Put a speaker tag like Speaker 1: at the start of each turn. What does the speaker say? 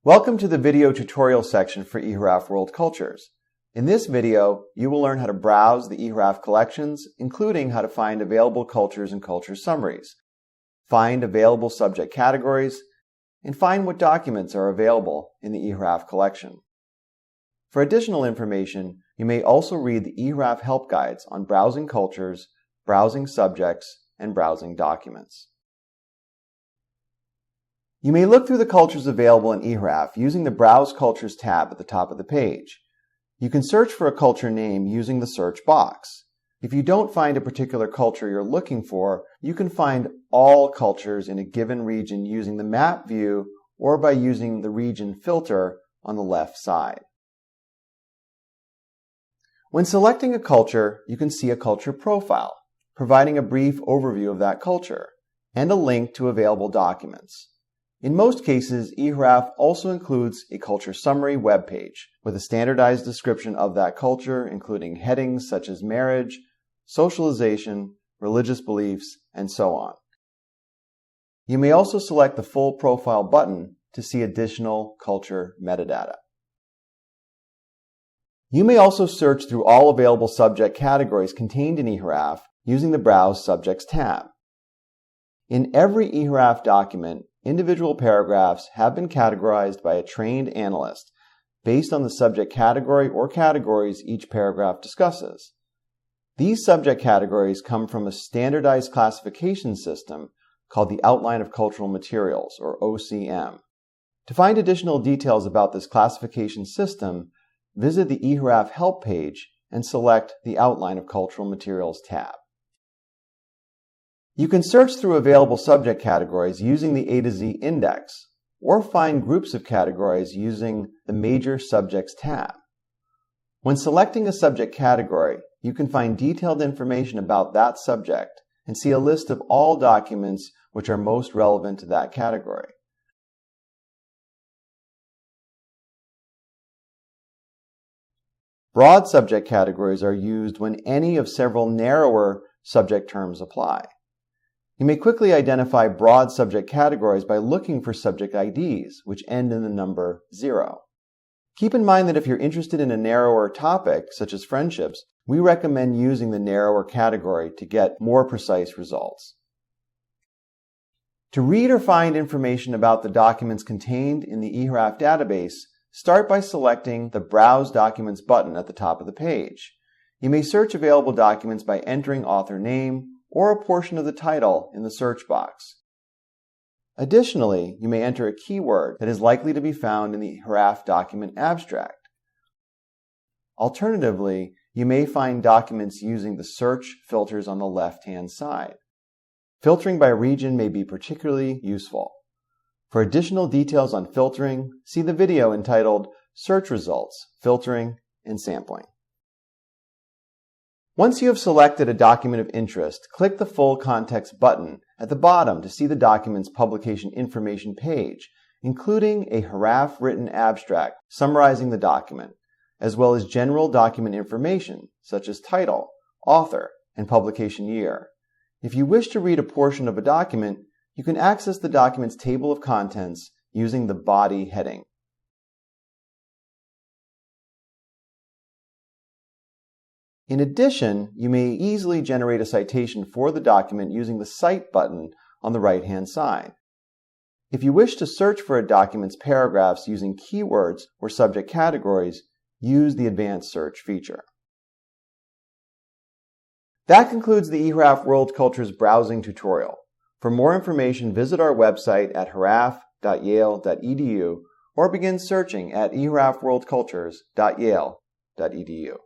Speaker 1: Welcome to the video tutorial section for eHRAF World Cultures. In this video, you will learn how to browse the eHRAF collections, including how to find available cultures and culture summaries, find available subject categories, and find what documents are available in the eHRAF collection. For additional information, you may also read the eHRAF help guides on browsing cultures, browsing subjects, and browsing documents. You may look through the cultures available in eHRAF using the Browse Cultures tab at the top of the page. You can search for a culture name using the search box. If you don't find a particular culture you're looking for, you can find all cultures in a given region using the map view or by using the region filter on the left side. When selecting a culture, you can see a culture profile, providing a brief overview of that culture, and a link to available documents. In most cases, eHRAF also includes a culture summary web page with a standardized description of that culture, including headings such as marriage, socialization, religious beliefs, and so on. You may also select the Full Profile button to see additional culture metadata. You may also search through all available subject categories contained in eHRAF using the Browse Subjects tab. In every eHRAF document, individual paragraphs have been categorized by a trained analyst based on the subject category or categories each paragraph discusses. These subject categories come from a standardized classification system called the Outline of Cultural Materials, or OCM. To find additional details about this classification system, visit the eHRAF help page and select the Outline of Cultural Materials tab. You can search through available subject categories using the A to Z index, or find groups of categories using the Major Subjects tab. When selecting a subject category, you can find detailed information about that subject and see a list of all documents which are most relevant to that category. Broad subject categories are used when any of several narrower subject terms apply. You may quickly identify broad subject categories by looking for subject IDs, which end in the number 0. Keep in mind that if you're interested in a narrower topic, such as friendships, we recommend using the narrower category to get more precise results. To read or find information about the documents contained in the eHRAF database, start by selecting the Browse Documents button at the top of the page. You may search available documents by entering author name, or a portion of the title in the search box. Additionally, you may enter a keyword that is likely to be found in the eHRAF document abstract. Alternatively, you may find documents using the search filters on the left-hand side. Filtering by region may be particularly useful. For additional details on filtering, see the video entitled Search Results, Filtering, and Sampling. Once you have selected a document of interest, click the Full Context button at the bottom to see the document's publication information page, including a eHRAF written abstract summarizing the document, as well as general document information such as title, author, and publication year. If you wish to read a portion of a document, you can access the document's table of contents using the Body heading. In addition, you may easily generate a citation for the document using the Cite button on the right-hand side. If you wish to search for a document's paragraphs using keywords or subject categories, use the Advanced Search feature. That concludes the eHRAF World Cultures browsing tutorial. For more information, visit our website at ehraf.yale.edu or begin searching at ehrafworldcultures.yale.edu.